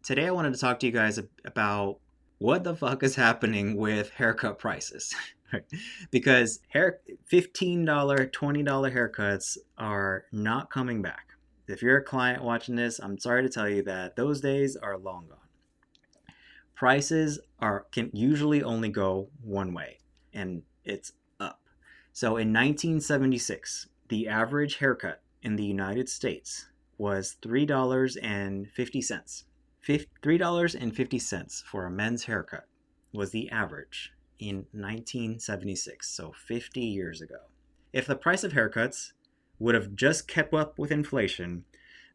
Today I wanted to talk to you guys about what the fuck is happening with haircut prices. Because $15, $20 haircuts are not coming back. If you're a client watching this, I'm sorry to tell you that those days are long gone. Prices can usually only go one way, and it's up. So in 1976, the average haircut in the United States was $3.50. $3.50 for a men's haircut was the average in 1976, so 50 years ago. If the price of haircuts would have just kept up with inflation,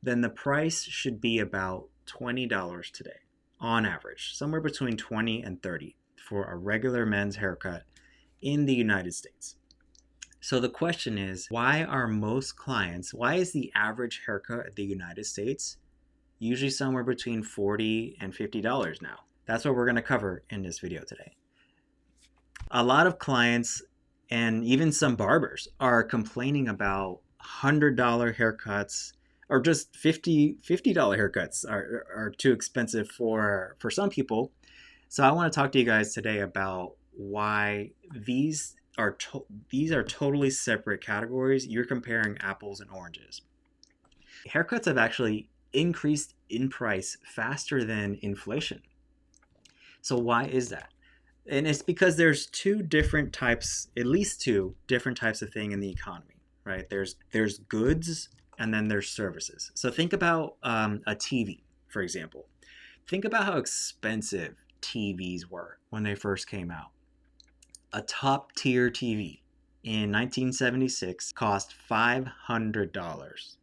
then the price should be about $20 today, on average, somewhere between 20 and 30 for a regular men's haircut in the United States. So the question is, why is the average haircut at the United States usually somewhere between $40 and $50 now? That's what we're going to cover in this video today. A lot of clients and even some barbers are complaining about $100 haircuts, or just $50 haircuts are too expensive for some people. So I want to talk to you guys today about why these are totally separate categories. You're comparing apples and oranges. Haircuts have actually increased in price faster than inflation. So why is that? And it's because there's at least two different types of thing in the economy, right? There's goods and then there's services. So think about a TV, for example. Think about how expensive TVs were when they first came out. A top tier TV in 1976 cost $500.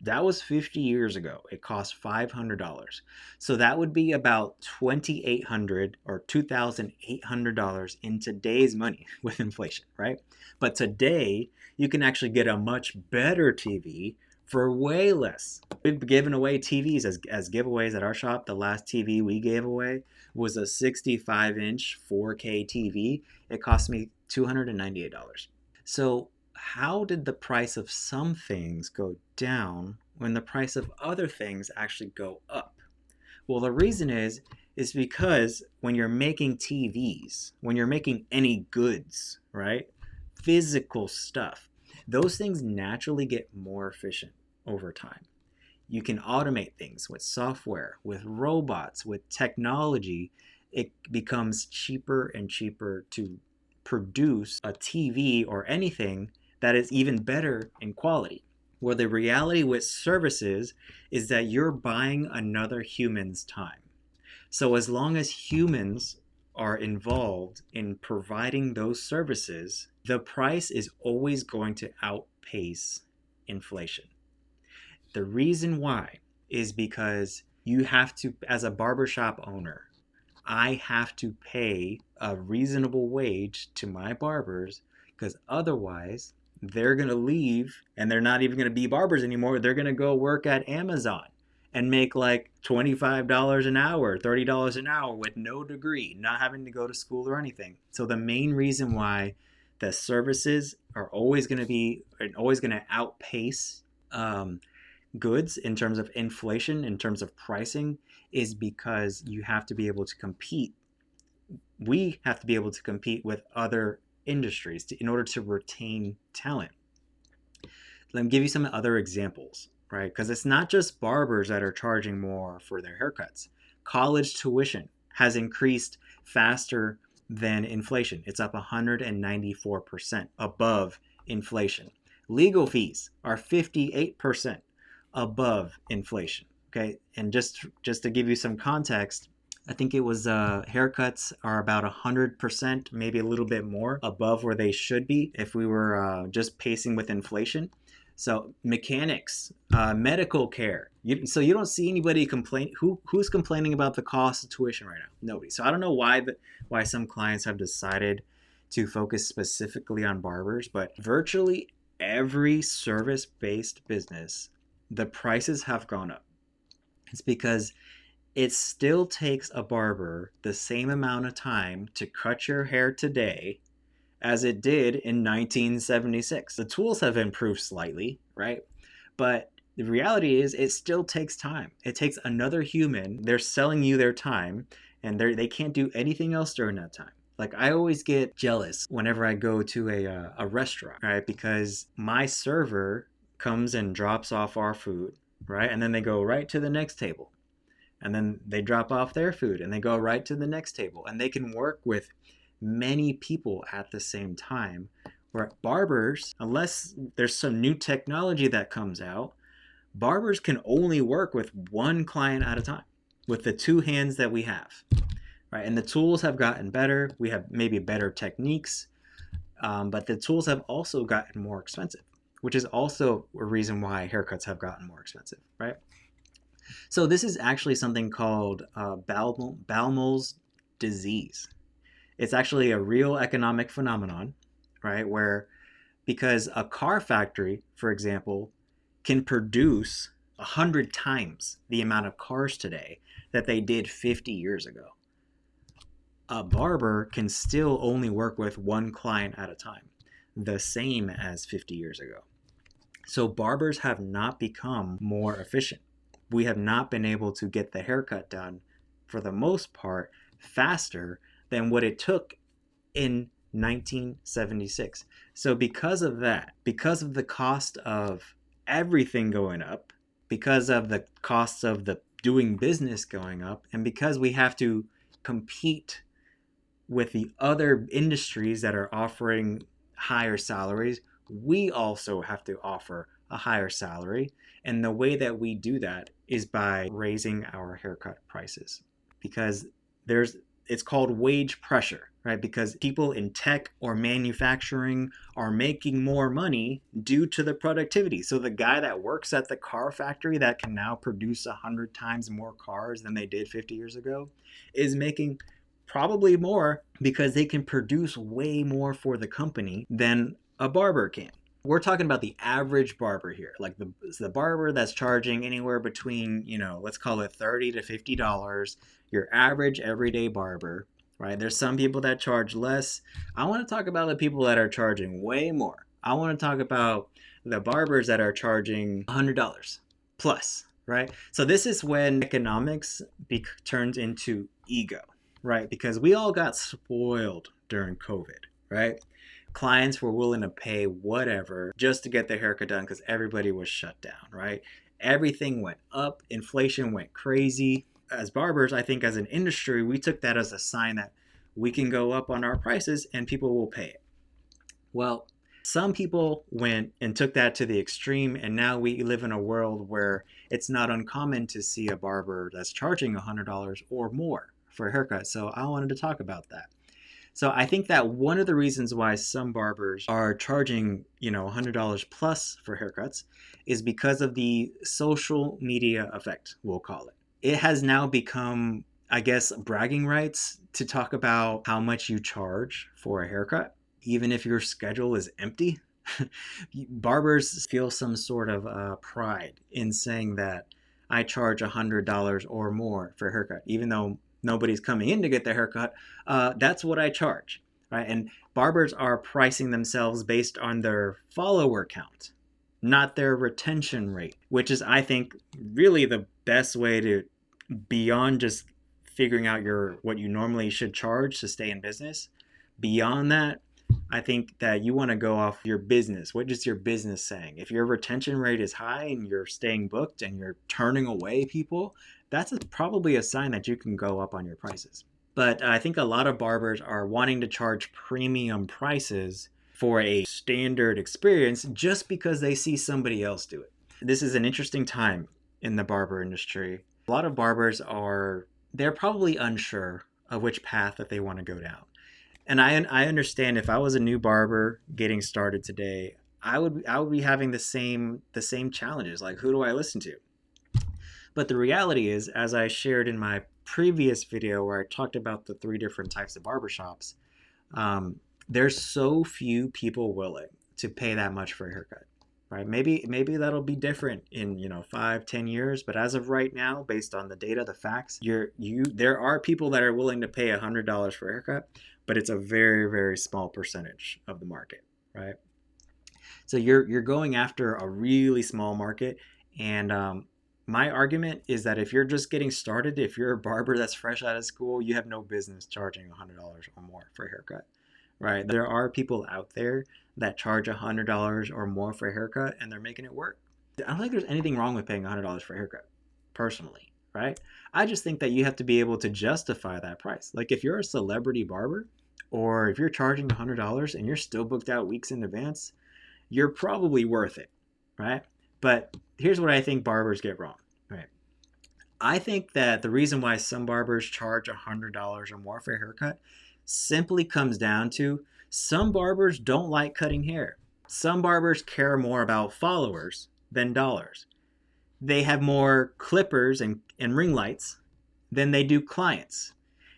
That was 50 years ago. It cost $500. So that would be about $2,800 or $2,800 in today's money with inflation, right? But today, you can actually get a much better TV for way less. We've given away TVs as giveaways at our shop. The last TV we gave away was a 65-inch 4K TV. It cost me $298. So how did the price of some things go down when the price of other things actually go up? Well, the reason is because when you're making TVs, when you're making any goods, right? Physical stuff, those things naturally get more efficient over time. You can automate things with software, with robots, with technology. It becomes cheaper and cheaper to produce a TV or anything that is even better in quality. Where the reality with services is that you're buying another human's time. So as long as humans are involved in providing those services, the price is always going to outpace inflation. The reason why is because you have to, as a barbershop owner, I have to pay a reasonable wage to my barbers, because otherwise they're going to leave and they're not even going to be barbers anymore. They're going to go work at Amazon and make like $25 an hour, $30 an hour with no degree, not having to go to school or anything. So the main reason why the services are always going to outpace goods in terms of inflation, in terms of pricing, is because you have to be able to compete. We have to be able to compete with other industries in order to retain talent. Let me give you some other examples, right? Because it's not just barbers that are charging more for their haircuts. College tuition has increased faster than inflation. It's up 194% above inflation. Legal fees are 58% above inflation. Okay, and just to give you some context, I think it was haircuts are about 100%, maybe a little bit more above where they should be if we were just pacing with inflation. So mechanics, medical care. So you don't see anybody complain. Who's complaining about the cost of tuition right now? Nobody. So I don't know why some clients have decided to focus specifically on barbers, but virtually every service-based business, the prices have gone up. It's because it still takes a barber the same amount of time to cut your hair today as it did in 1976. The tools have improved slightly, right? But The reality is it still takes time. It takes another human. They're selling you their time, and they can't do anything else during that time. Like, I always get jealous whenever I go to a restaurant, right? Because my server comes and drops off our food, right? And then they go right to the next table. And then they drop off their food and they go right to the next table. And they can work with many people at the same time. Where at barbers, unless there's some new technology that comes out, barbers can only work with one client at a time with the two hands that we have, right? And the tools have gotten better. We have maybe better techniques, but the tools have also gotten more expensive, which is also a reason why haircuts have gotten more expensive, right? So this is actually something called Baumol's disease. It's actually a real economic phenomenon, right? Where because a car factory, for example, can produce 100 times the amount of cars today that they did 50 years ago. A barber can still only work with one client at a time, the same as 50 years ago. So barbers have not become more efficient. We have not been able to get the haircut done, for the most part, faster than what it took in 1976. So because of that, because of the cost of everything going up, because of the costs of the doing business going up, and because we have to compete with the other industries that are offering higher salaries, we also have to offer a higher salary. And the way that we do that is by raising our haircut prices, because it's called wage pressure, right? Because people in tech or manufacturing are making more money due to the productivity. So the guy that works at the car factory that can now produce 100 times more cars than they did 50 years ago is making probably more because they can produce way more for the company than a barber can. We're talking about the average barber here, like the barber that's charging anywhere between, let's call it $30 to $50, your average everyday barber, right? There's some people that charge less. I want to talk about the people that are charging way more. I want to talk about the barbers that are charging $100 plus, right? So this is when economics turns into ego, right? Because we all got spoiled during COVID, right? Clients were willing to pay whatever just to get their haircut done because everybody was shut down, right? Everything went up. Inflation went crazy. As barbers, I think as an industry, we took that as a sign that we can go up on our prices and people will pay it. Well, some people went and took that to the extreme, and now we live in a world where it's not uncommon to see a barber that's charging $100 or more for a haircut. So I wanted to talk about that. So I think that one of the reasons why some barbers are charging, $100 plus for haircuts is because of the social media effect, we'll call it. It has now become, I guess, bragging rights to talk about how much you charge for a haircut, even if your schedule is empty. Barbers feel some sort of pride in saying that I charge $100 or more for a haircut, even though nobody's coming in to get their haircut. That's what I charge, right? And barbers are pricing themselves based on their follower count, not their retention rate, which is, I think, really the best way to, beyond just figuring out what you normally should charge to stay in business. Beyond that, I think that you want to go off your business. What is your business saying? If your retention rate is high and you're staying booked and you're turning away people, that's probably a sign that you can go up on your prices. But I think a lot of barbers are wanting to charge premium prices for a standard experience just because they see somebody else do it. This is an interesting time in the barber industry. A lot of barbers they're probably unsure of which path that they want to go down. And I understand if I was a new barber getting started today, I would be having the same challenges. Like, who do I listen to? But the reality is, as I shared in my previous video where I talked about the 3 different types of barbershops, there's so few people willing to pay that much for a haircut, right? Maybe that'll be different in 5-10 years, but as of right now, based on the data, the facts, there are people that are willing to pay $100 for a haircut, but it's a very, very small percentage of the market, right? So you're going after a really small market, And my argument is that if you're just getting started, if you're a barber that's fresh out of school, you have no business charging $100 or more for a haircut, right? There are people out there that charge $100 or more for a haircut and they're making it work. I don't think there's anything wrong with paying $100 for a haircut, personally, right? I just think that you have to be able to justify that price. Like if you're a celebrity barber or if you're charging $100 and you're still booked out weeks in advance, you're probably worth it, right? But here's what I think barbers get wrong, right? I think that the reason why some barbers charge $100 or more for a haircut simply comes down to some barbers don't like cutting hair. Some barbers care more about followers than dollars. They have more clippers and ring lights than they do clients.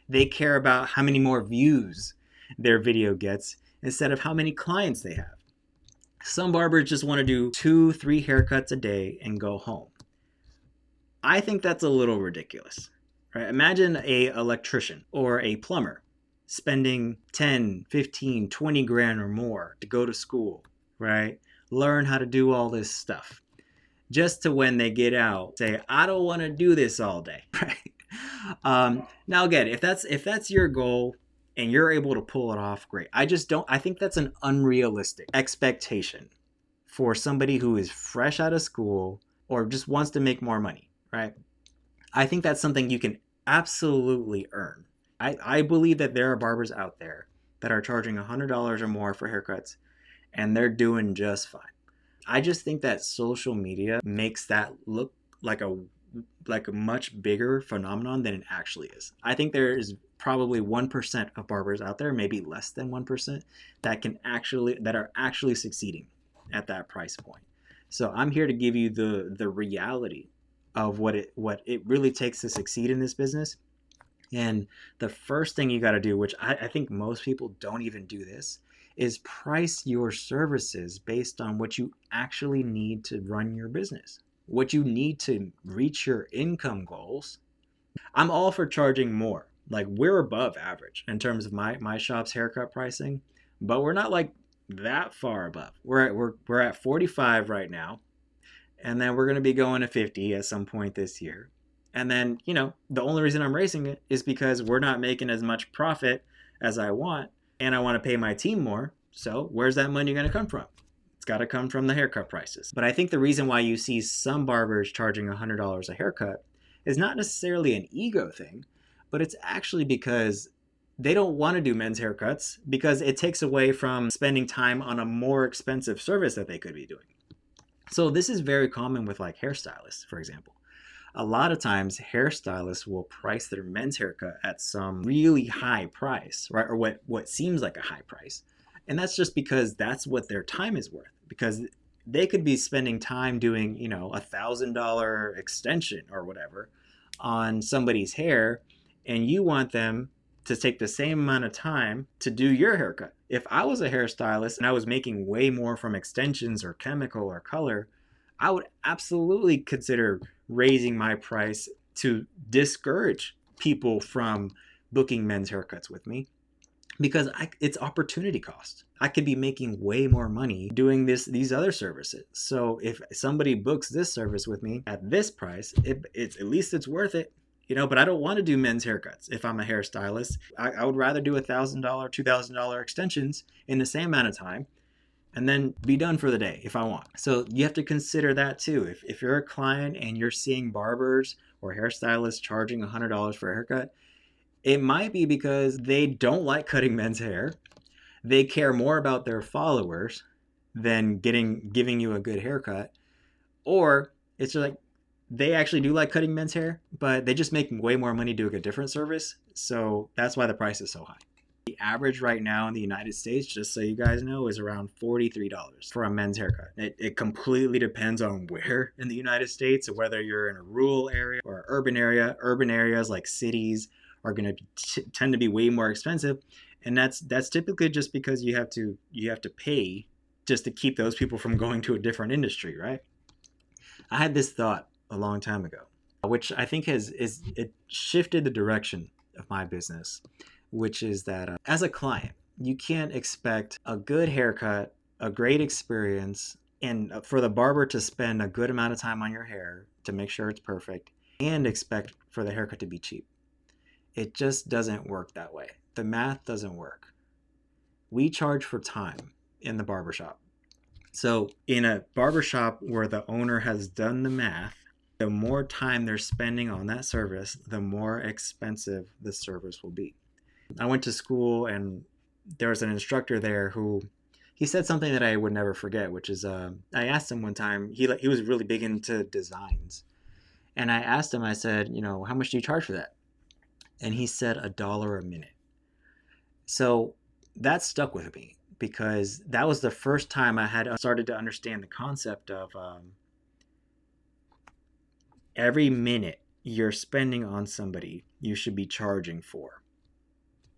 They care about how many more views their video gets instead of how many clients they have. Some barbers just want to do 2-3 haircuts a day and go home. I think that's a little ridiculous, right? Imagine a electrician or a plumber spending 10, 15, 20 grand or more to go to school, right? Learn how to do all this stuff. Just to when they get out, say, I don't want to do this all day, right? Now again, if that's your goal and you're able to pull it off, great. I think that's an unrealistic expectation for somebody who is fresh out of school or just wants to make more money, right? I think that's something you can absolutely earn. I believe that there are barbers out there that are charging $100 or more for haircuts and they're doing just fine. I just think that social media makes that look like a much bigger phenomenon than it actually is. I think there is probably 1% of barbers out there, maybe less than 1%, that are actually succeeding at that price point. So I'm here to give you the reality of what it really takes to succeed in this business. And the first thing you got to do, which I think most people don't even do this, is price your services based on what you actually need to run your business, what you need to reach your income goals. I'm all for charging more. Like we're above average in terms of my shop's haircut pricing, but we're not like that far above. We're at 45 right now, and then we're going to be going to 50 at some point this year. And then, the only reason I'm raising it is because we're not making as much profit as I want, and I want to pay my team more. So where's that money going to come from? It's got to come from the haircut prices. But I think the reason why you see some barbers charging $100 a haircut is not necessarily an ego thing, but it's actually because they don't want to do men's haircuts because it takes away from spending time on a more expensive service that they could be doing. So this is very common with like hairstylists, for example. A lot of times hairstylists will price their men's haircut at some really high price, right? Or what seems like a high price. And that's just because that's what their time is worth. Because they could be spending time doing, $1,000 extension or whatever on somebody's hair, and you want them to take the same amount of time to do your haircut. If I was a hairstylist and I was making way more from extensions or chemical or color, I would absolutely consider raising my price to discourage people from booking men's haircuts with me because it's opportunity cost. I could be making way more money doing these other services. So if somebody books this service with me at this price, it's at least it's worth it. But I don't want to do men's haircuts if I'm a hairstylist. I would rather do $1,000, $2,000 extensions in the same amount of time and then be done for the day if I want. So you have to consider that too. If you're a client and you're seeing barbers or hairstylists charging $100 for a haircut, it might be because they don't like cutting men's hair. They care more about their followers than giving you a good haircut. Or it's just like they actually do like cutting men's hair, but they just make way more money doing a different service. So that's why the price is so high. The average right now in the United States, just so you guys know, is around $43 for a men's haircut. It completely depends on where in the United States, whether you're in a rural area or an urban area. Urban areas like cities are going to tend to be way more expensive. And that's typically just because you have to pay just to keep those people from going to a different industry, right? I had this thought a long time ago, which I think it shifted the direction of my business, which is that as a client, you can't expect a good haircut, a great experience, And for the barber to spend a good amount of time on your hair to make sure it's perfect and expect for the haircut to be cheap. It just doesn't work that way. The math doesn't work. We charge for time in the barbershop. So in a barbershop where the owner has done the math, the more time they're spending on that service, the more expensive the service will be. I went to school and there was an instructor there who he said something that I would never forget, which is I asked him one time, he was really big into designs. And I asked him, I said, how much do you charge for that? And he said $1 a minute. So that stuck with me because that was the first time I had started to understand the concept of every minute you're spending on somebody, you should be charging for.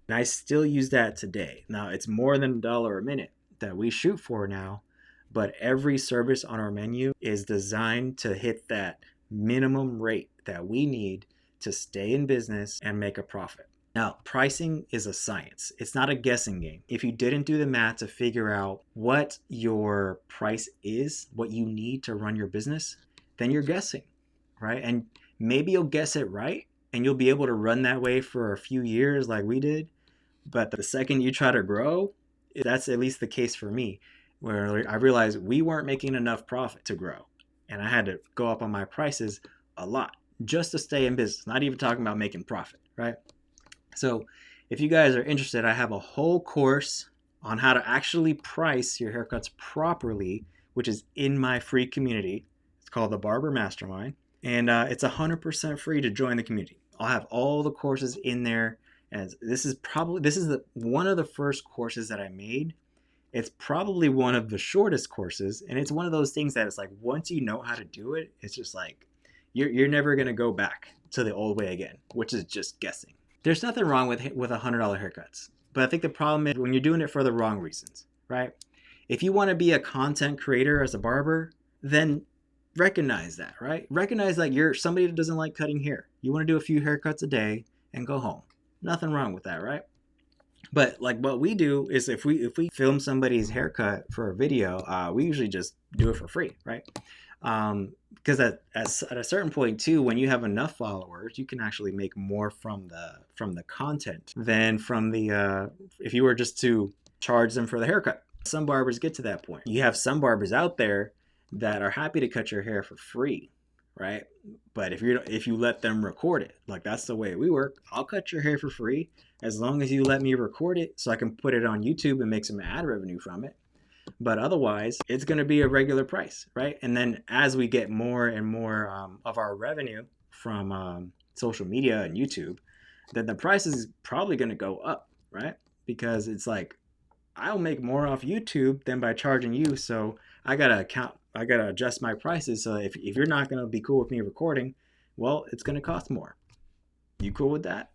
And I still use that today. Now, it's more than $1 a minute that we shoot for now, but every service on our menu is designed to hit that minimum rate that we need to stay in business and make a profit. Now, pricing is a science. It's not a guessing game. If you didn't do the math to figure out what your price is, what you need to run your business, then you're guessing, right? And maybe you'll guess it right and you'll be able to run that way for a few years like we did. But the second you try to grow, that's at least the case for me, where I realized we weren't making enough profit to grow. And I had to go up on my prices a lot just to stay in business, not even talking about making profit, right? So if you guys are interested, I have a whole course on how to actually price your haircuts properly, which is in my free community. It's called the Barber Mastermind. And it's 100% free to join the community. I'll have all the courses in there. And this is one of the first courses that I made. It's probably one of the shortest courses. And it's one of those things that it's like, once you know how to do it, it's just like, you're never going to go back to the old way again, which is just guessing. There's nothing wrong with $100 haircuts. But I think the problem is when you're doing it for the wrong reasons, right? If you want to be a content creator as a barber, then recognize that, right? Recognize that you're somebody that doesn't like cutting hair. You want to do a few haircuts a day and go home. Nothing wrong with that, right? But like what we do is if we film somebody's haircut for a video, we usually just do it for free, right? Because at a certain point too, when you have enough followers, you can actually make more from the content than from the if you were just to charge them for the haircut. Some barbers get to that point. You have some barbers out there that are happy to cut your hair for free, right? But if you let them record it, like that's the way we work. I'll cut your hair for free as long as you let me record it so I can put it on YouTube and make some ad revenue from it. But otherwise, it's going to be a regular price, right? And then as we get more and more of our revenue from social media and YouTube, then the price is probably going to go up, right? Because it's like, I'll make more off YouTube than by charging you. So I got to adjust my prices. So if you're not going to be cool with me recording, well, it's going to cost more. You cool with that?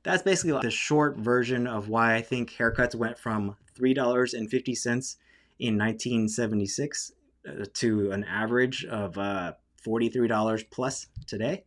That's basically the short version of why I think haircuts went from $3.50 in 1976 to an average of $43 plus today.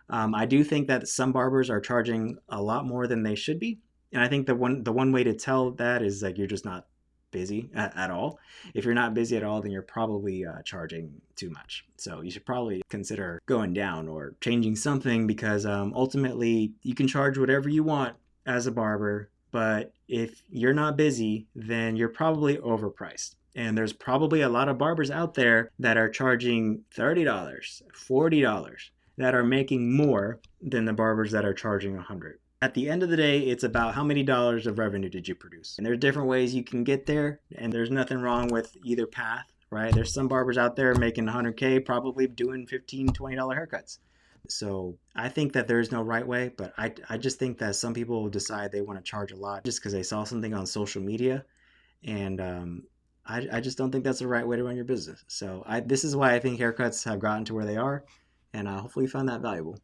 I do think that some barbers are charging a lot more than they should be. And I think the one way to tell that is like you're just not busy at all. If you're not busy at all, then you're probably charging too much. So you should probably consider going down or changing something because ultimately you can charge whatever you want as a barber. But if you're not busy, then you're probably overpriced. And there's probably a lot of barbers out there that are charging $30, $40, that are making more than the barbers that are charging $100. At the end of the day, it's about how many dollars of revenue did you produce. And there's different ways you can get there, and there's nothing wrong with either path, right? There's some barbers out there making $100K, probably doing $15, $20 haircuts. So I think that there's no right way, but I just think that some people decide they want to charge a lot just because they saw something on social media. And I just don't think that's the right way to run your business. So this is why I think haircuts have gotten to where they are. And hopefully you found that valuable.